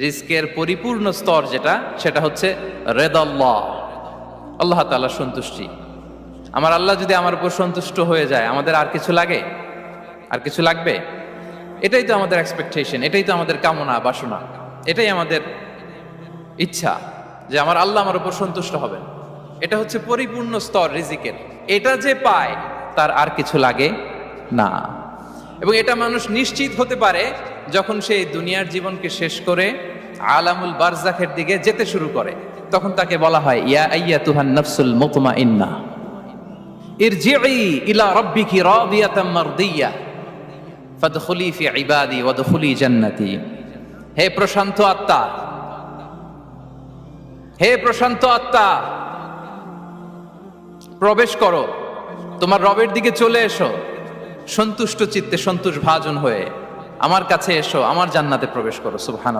রিজকের পরিপূর্ণ স্তর যেটা, সেটা হচ্ছে রেদাল্লাহ, আল্লাহ তাআলার সন্তুষ্টি। আমার আল্লাহ যদি আমার উপর সন্তুষ্ট হয়ে যায়, আমাদের আর কিছু লাগে? আর কিছু লাগবে? এটাই তো আমাদের এক্সপেকটেশন, এটাই তো আমাদের কামনা বাসনা, এটাই আমাদের ইচ্ছা যে আমার আল্লাহ আমার উপর সন্তুষ্ট হবেন। এটা হচ্ছে পরিপূর্ণ স্তর রিজিকের। এটা যে পায় তার আর কিছু লাগে না। এবং এটা মানুষ নিশ্চিত হতে পারে যখন সে দুনিয়ার জীবনকে শেষ করে আলামুল বারজাখের দিকে যেতে শুরু করে। তখন তাকে বলা হয়, ইয়া আইয়াতুহান নাফসুল মুতমাইন্না ইরজিই ইলা রাব্বিকি রাদিয়াতাম মারদিয়া ফাদখুলি ফি ইবাদি ওয়াদখুলি জান্নাতি। হে প্রশান্ত আত্মা, হে প্রশান্ত আত্মা, প্রবেশ করো, তোমার রবের দিকে চলে এসো, সন্তুষ্ট চিত্তে সন্তোষ ভাজন হয়ে আমার কাছে এসো, আমার জান্নাতে প্রবেশ করো। সুবহানাল্লাহ।